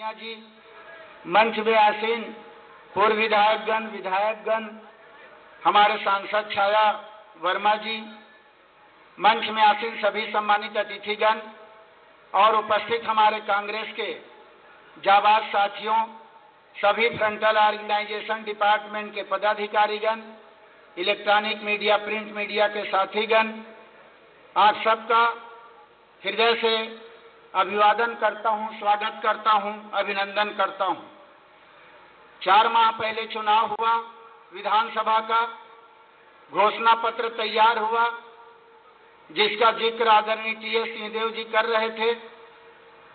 मियाँ जी, मंच में आसीन पूर्व विधायकगण, हमारे सांसद छाया वर्मा जी, मंच में आसीन सभी सम्मानित अतिथिगण और उपस्थित हमारे कांग्रेस के जाबाज साथियों, सभी फ्रंटल ऑर्गेनाइजेशन डिपार्टमेंट के पदाधिकारीगण, इलेक्ट्रॉनिक मीडिया, प्रिंट मीडिया के साथीगण, आप सबका हृदय से अभिवादन करता हूं, स्वागत करता हूं, अभिनंदन करता हूं। 4 माह पहले चुनाव हुआ, विधानसभा का घोषणा पत्र तैयार हुआ, जिसका जिक्र आदरणीय टी.एस. सिंहदेव जी कर रहे थे।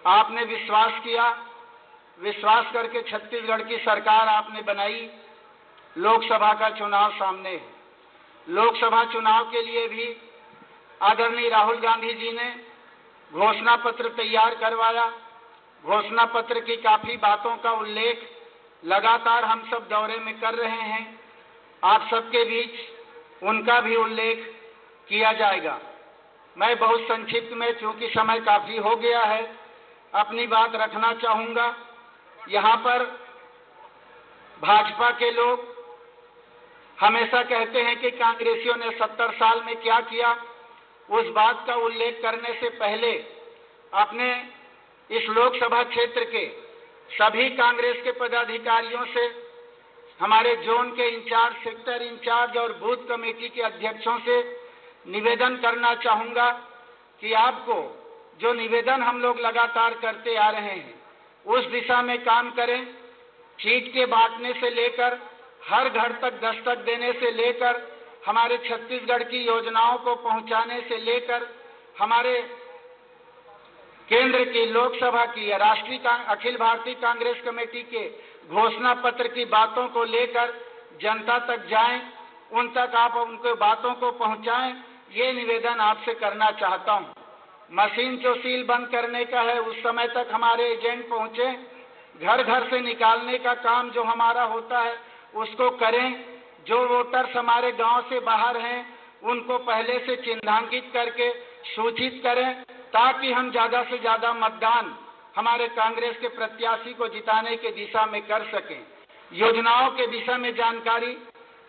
आपने विश्वास किया, विश्वास करके छत्तीसगढ़ की सरकार आपने बनाई। लोकसभा का चुनाव सामने है। लोकसभा चुनाव के लिए भी आदरणीय राहुल गांधी जी ने घोषणा पत्र तैयार करवाया। घोषणा पत्र की काफी बातों का उल्लेख लगातार हम सब दौरे में कर रहे हैं। आप सबके बीच उनका भी उल्लेख किया जाएगा। मैं बहुत संक्षिप्त में, चूंकि समय काफी हो गया है, अपनी बात रखना चाहूंगा। यहाँ पर भाजपा के लोग हमेशा कहते हैं कि कांग्रेसियों ने 70 साल में क्या किया। उस बात का उल्लेख करने से पहले अपने इस लोकसभा क्षेत्र के सभी कांग्रेस के पदाधिकारियों से, हमारे जोन के इंचार्ज, सेक्टर इंचार्ज और बूथ कमेटी के अध्यक्षों से निवेदन करना चाहूंगा कि आपको जो निवेदन हम लोग लगातार करते आ रहे हैं, उस दिशा में काम करें। सीट के बांटने से लेकर, हर घर तक दस्तक देने से लेकर, हमारे छत्तीसगढ़ की योजनाओं को पहुंचाने से लेकर, हमारे केंद्र की, लोकसभा की या राष्ट्रीय अखिल भारतीय कांग्रेस कमेटी के घोषणा पत्र की बातों को लेकर जनता तक जाएं, उन तक आप उनके बातों को पहुंचाएं, ये निवेदन आपसे करना चाहता हूं। मशीन जो सील बंद करने का है, उस समय तक हमारे एजेंट पहुंचे, घर घर से निकालने का काम जो हमारा होता है उसको करें। जो वोटर्स हमारे गांव से बाहर हैं, उनको पहले से चिन्हांकित करके सूचित करें, ताकि हम ज्यादा से ज्यादा मतदान हमारे कांग्रेस के प्रत्याशी को जिताने के दिशा में कर सकें। योजनाओं के दिशा में जानकारी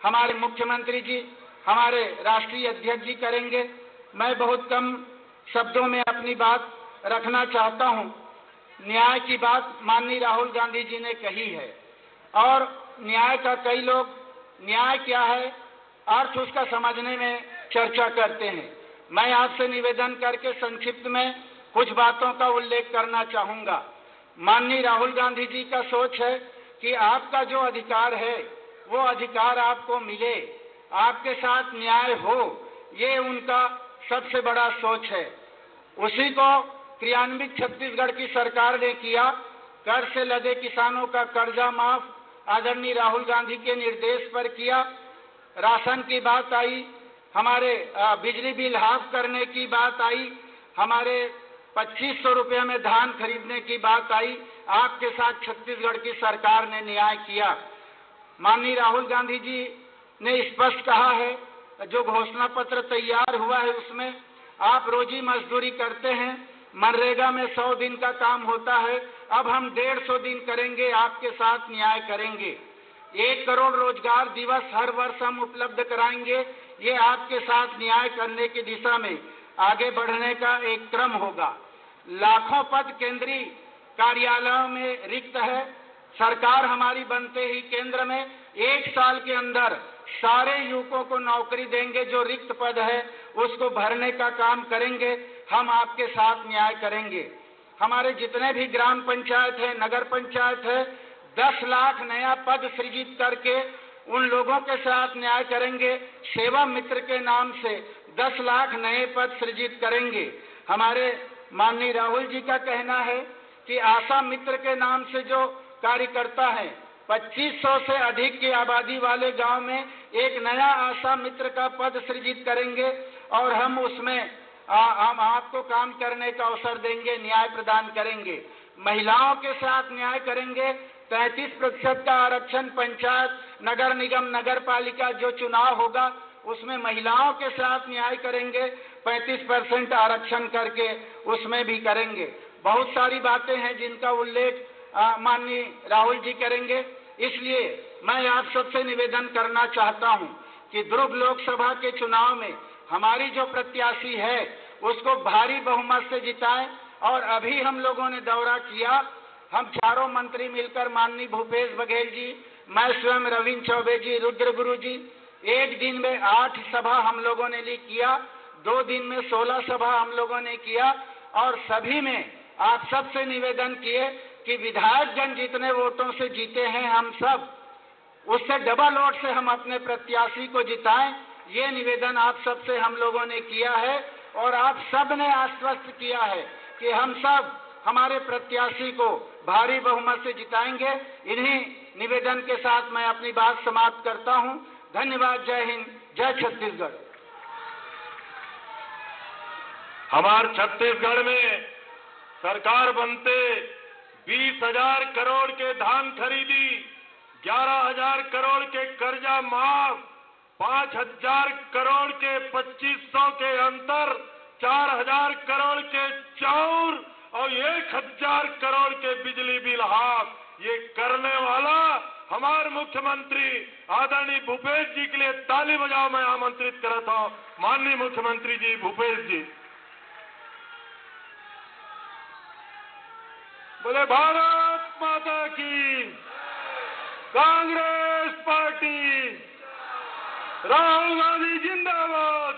हमारे मुख्यमंत्री जी, हमारे राष्ट्रीय अध्यक्ष जी करेंगे। मैं बहुत कम शब्दों में अपनी बात रखना चाहता हूं। न्याय की बात माननीय राहुल गांधी जी ने कही है, और न्याय का कई लोग न्याय क्या है, अर्थ उसका समझने में चर्चा करते हैं। मैं आपसे निवेदन करके संक्षिप्त में कुछ बातों का उल्लेख करना चाहूंगा। माननीय राहुल गांधी जी का सोच है कि आपका जो अधिकार है, वो अधिकार आपको मिले, आपके साथ न्याय हो, ये उनका सबसे बड़ा सोच है। उसी को क्रियान्वित छत्तीसगढ़ की सरकार ने किया। कर से लदे किसानों का कर्जा माफ आदरणीय राहुल गांधी के निर्देश पर किया। राशन की बात आई, हमारे बिजली बिल हाफ करने की बात आई, हमारे 2500 रुपये में धान खरीदने की बात आई। आपके साथ छत्तीसगढ़ की सरकार ने न्याय किया। माननीय राहुल गांधी जी ने स्पष्ट कहा है, जो घोषणा पत्र तैयार हुआ है उसमें आप रोजी मजदूरी करते हैं, मनरेगा में 100 दिन का काम होता है, अब हम 150 दिन करेंगे, आपके साथ न्याय करेंगे। 1 करोड़ रोजगार दिवस हर वर्ष हम उपलब्ध कराएंगे। ये आपके साथ न्याय करने की दिशा में आगे बढ़ने का एक क्रम होगा। लाखों पद केंद्रीय कार्यालयों में रिक्त है। सरकार हमारी बनते ही केंद्र में 1 साल के अंदर सारे युवकों को नौकरी देंगे। जो रिक्त पद है उसको भरने का काम करेंगे। हम आपके साथ न्याय करेंगे। हमारे जितने भी ग्राम पंचायत है, नगर पंचायत है, 10 लाख नया पद सृजित करके उन लोगों के साथ न्याय करेंगे। सेवा मित्र के नाम से 10 लाख नए पद सृजित करेंगे। हमारे माननीय राहुल जी का कहना है कि आशा मित्र के नाम से जो कार्यकर्ता है, 2500 से अधिक की आबादी वाले गांव में एक नया आशा मित्र का पद सृजित करेंगे, और हम उसमें हम आपको काम करने का अवसर देंगे, न्याय प्रदान करेंगे। महिलाओं के साथ न्याय करेंगे। 33% का आरक्षण पंचायत, नगर निगम, नगर पालिका जो चुनाव होगा उसमें महिलाओं के साथ न्याय करेंगे। 35% आरक्षण करके उसमें भी करेंगे। बहुत सारी बातें हैं जिनका उल्लेख माननीय राहुल जी करेंगे। इसलिए मैं आप सबसे निवेदन करना चाहता हूं कि दुर्ग लोकसभा के चुनाव में हमारी जो प्रत्याशी है उसको भारी बहुमत से जिताएं। और अभी हम लोगों ने दौरा किया, हम चारों मंत्री मिलकर माननीय भूपेश बघेल जी, मैं स्वयं रविंद्र चौबे जी, रुद्र गुरु जी, एक दिन में 8 सभा हम लोगों ने किया, 2 दिन में 16 सभा हम लोगों ने किया। और सभी में आप सबसे निवेदन किए कि विधायक जन जितने वोटों से जीते हैं हम सब, उससे डबल वोट से हम अपने प्रत्याशी को जिताएं। ये निवेदन आप सबसे हम लोगों ने किया है और आप सब ने आश्वस्त किया है कि हम सब हमारे प्रत्याशी को भारी बहुमत से जिताएंगे। इन्हीं निवेदन के साथ मैं अपनी बात समाप्त करता हूं। धन्यवाद। जय हिंद, जय छत्तीसगढ़। हमारे छत्तीसगढ़ में सरकार बनते 20,000 करोड़ के धान खरीदी, 11,000 करोड़ के कर्जा माफ, 5,000 करोड़ के 2,500 के अंतर, 4,000 करोड़ के चाउर और 1,000 करोड़ के बिजली बिल हाफ। ये करने वाला हमारे मुख्यमंत्री आदरणीय भूपेश जी के लिए ताली बजाओ। मैं आमंत्रित करता हूं माननीय मुख्यमंत्री जी भूपेश जी। बोले भारत माता की, कांग्रेस पार्टी, राहुल गांधी जिंदाबाद,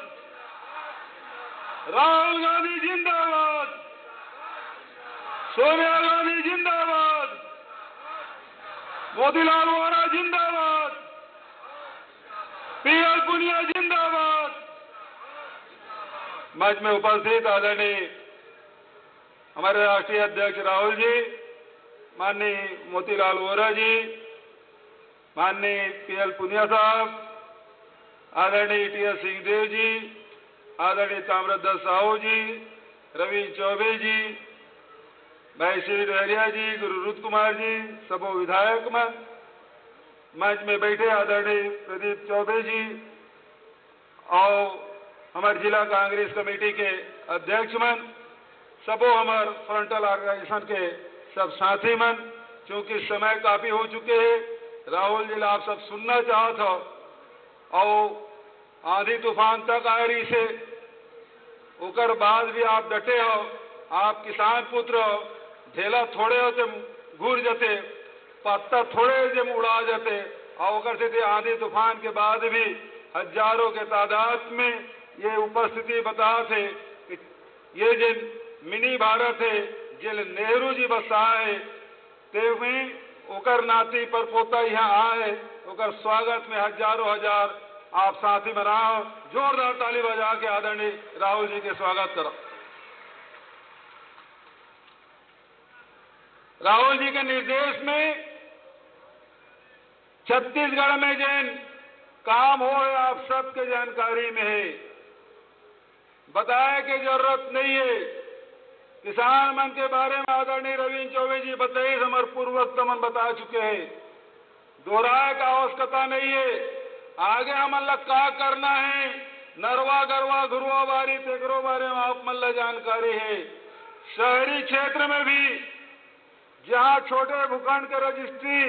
राहुल गांधी जिंदाबाद, सोनिया गांधी जिंदाबाद, मोतीलाल वोरा जिंदाबाद, पीएल पुनिया जिंदाबाद। मंच में उपस्थित आदरणीय हमारे राष्ट्रीय अध्यक्ष राहुल जी, माननीय मोतीलाल वोरा जी, माननीय पीएल पुनिया साहब, आदरणीय टीएस सिंहदेव जी, आदरणीय ताम्रध्वज साहू जी, रविंद्र चौबे जी, भाई श्री डहरिया जी, गुरु रुद्र कुमार जी, सबो विधायक मंच में बैठे आदरणीय प्रदीप चौबे जी और हमारे जिला कांग्रेस कमेटी के अध्यक्ष मन, सबो हमारे फ्रंटल ऑर्गेनाइजेशन के सब साथी मन। क्योंकि समय काफी हो चुके हैं, राहुल जी आप सब सुनना चाहत हो और आंधी तूफान तक आ रही से ओकर बाद भी आप डटे हो। आप किसान पुत्र हो, ढेला थोड़े होते घूर जाते, पत्ता थोड़े जब उड़ा जाते और ओकर से आंधी तूफान के बाद भी हजारों के तादाद में ये उपस्थिति बता थे कि ये जिन मिनी भारत है जिल नेहरू जी बसाए ते में ओकर नाती पर पोता यहाँ आए, ओकर स्वागत में हजारों हजार आप साथी बनाओ। जोरदार ताली बजा के आदरणीय राहुल जी के स्वागत करो। राहुल जी के निर्देश में छत्तीसगढ़ में जिन काम हो आप सबके जानकारी में है, बताए की जरूरत नहीं है। किसान मन के बारे में आदरणीय रविंद्र चौबे जी बताइए, हमारे पूर्वज मन बता चुके हैं, दोहराए का आवश्यकता नहीं है। आगे हमन ला क्या करना है, नरवा गरवा घुरवा बारी तेकरो बारे में आप मन ला जानकारी है। शहरी क्षेत्र में भी जहां छोटे भूखंड के रजिस्ट्री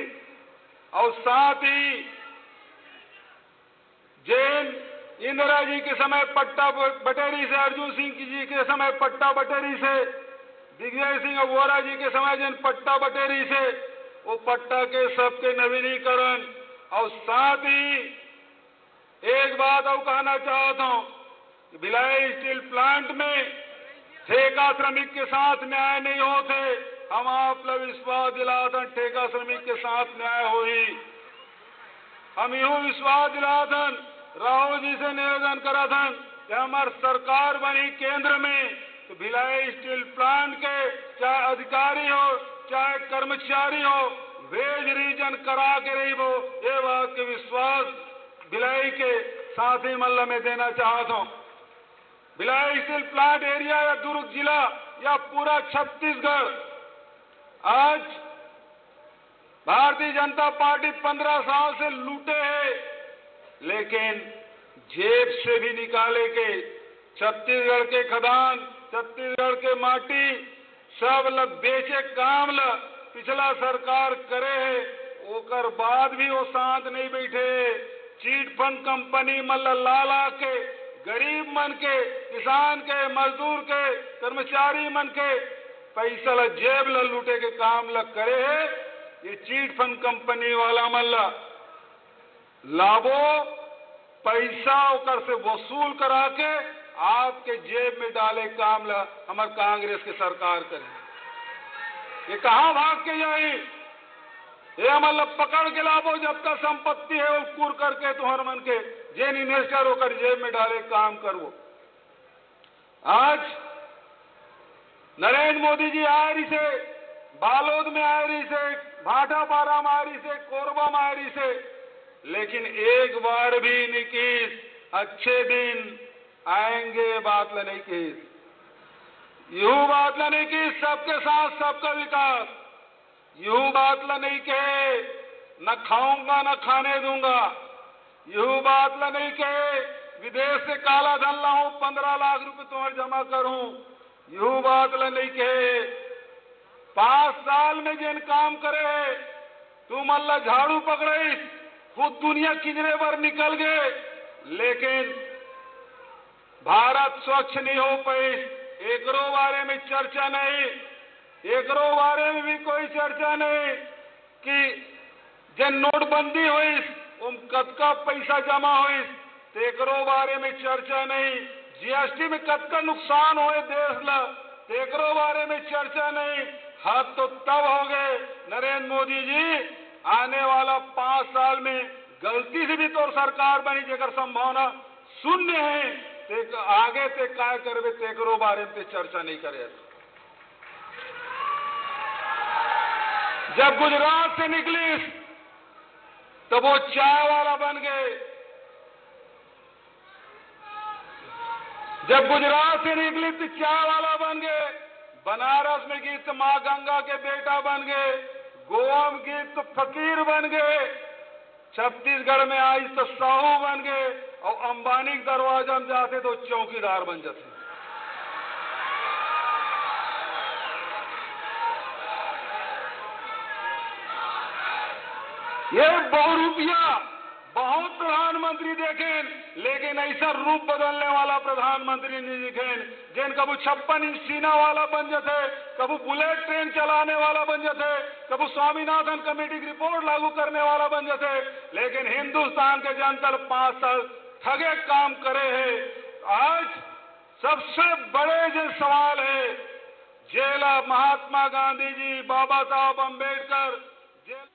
और साथ ही जैन इंदिरा जी के समय पट्टा बटेरी से, अर्जुन सिंह जी के समय पट्टा बटेरी से, दिग्विजय सिंह वोरा जी के समय जिन पट्टा बटेरी से, वो पट्टा के सबके नवीनीकरण। और साथ ही एक बात और कहना चाहता हूं, भिलाई स्टील प्लांट में ठेका श्रमिक के साथ न्याय नहीं होते। हम आप लोग विश्वास दिलाथन ठेका श्रमिक के साथ न्याय होई। हम यूं विश्वास दिलाथन, राहुल जी से निवेदन करा था कि हमारी सरकार बनी केंद्र में तो भिलाई स्टील प्लांट के चाहे अधिकारी हो चाहे कर्मचारी हो, वेज रीजन करा के रही वो, ये बात के विश्वास भिलाई के साथी मल्ल में देना चाहता हूं। भिलाई स्टील प्लांट एरिया या दुर्ग जिला या पूरा छत्तीसगढ़ आज भारतीय जनता पार्टी 15 साल से लूटे है, लेकिन जेब से भी निकाले के छत्तीसगढ़ के खदान, छत्तीसगढ़ के माटी सब लग बेचे काम ल पिछला सरकार करे है, ओकर बाद भी वो शांत नहीं बैठे। चीट फंड कंपनी मतलब ला के गरीब मन के, किसान के, मजदूर के, कर्मचारी मन के पैसा ला जेब ला लूटे के काम ला करे है। ये चीट फंड कंपनी वाला मल्ला लाभो पैसा ओकर से वसूल करा के आपके जेब में डाले काम ला हमारे कांग्रेस के सरकार करे। ये कहाँ भाग के जाए? ये मतलब पकड़ के लाभो जब तक संपत्ति है वो कुर करके तुम्हारे मन के जेन इन्वेस्टर होकर जेब में डाले काम करो। आज नरेंद्र मोदी जी आ रही से, बालोद में आ रही से, भाटापारा में आ रही से, कोरबा में आ रही से, लेकिन एक बार भी निकीस अच्छे दिन आएंगे बात ला नहीं की। यूं बात ला नहीं की सबके साथ सबका विकास, यूं बात ला नहीं कहे न खाऊंगा न खाने दूंगा, यूं बात ला नहीं कहे विदेश से काला धन लाऊं 15 लाख रुपए तुम्हारे जमा करूं, यूं बात ला नहीं कहे 5 साल में जिन काम करे तुम अल्लाह झाड़ू पकड़े खुद दुनिया किजरे पर निकल गए, लेकिन भारत स्वच्छ नहीं हो पाई। एकरो बारे में चर्चा नहीं, एकरो बारे में भी कोई चर्चा नहीं कि जन नोटबंदी हुई उन कतका पैसा जमा हुई, तो एकरो बारे में चर्चा नहीं। जीएसटी में कतका नुकसान हुए देश ला, तो एकरो बारे में चर्चा नहीं। हाथ तो तब हो गए नरेंद्र मोदी जी आने वाला 5 साल में गलती से भी तो सरकार बनी जेकर संभावना शून्य है, ते आगे ते काय करबे तेकरो बारे में चर्चा नहीं करे। जब गुजरात से निकली तब वो चाय वाला बन गए, जब गुजरात से निकली तो चाय वाला बन गए, बनारस में गई तो मां गंगा के बेटा बन गए, गोवा में गई तो फकीर बन गए, छत्तीसगढ़ में आई तो साहू बन गए, और अंबानी के दरवाजा में जाते तो चौकीदार बन जाते। ये बहुरूपिया बहुत प्रधानमंत्री देखें, लेकिन ऐसा रूप बदलने वाला प्रधानमंत्री नहीं देखें जिन कबू 56 इंच सीना वाला बन जाते, कबू बुलेट ट्रेन चलाने वाला बन जाते, कबू स्वामीनाथन कमेटी की रिपोर्ट लागू करने वाला बन जाते, लेकिन हिंदुस्तान के जनता 5 साल ठगे काम करे है। आज सबसे बड़े जो सवाल है जेला महात्मा गांधी जी, बाबा साहब अम्बेडकर जेल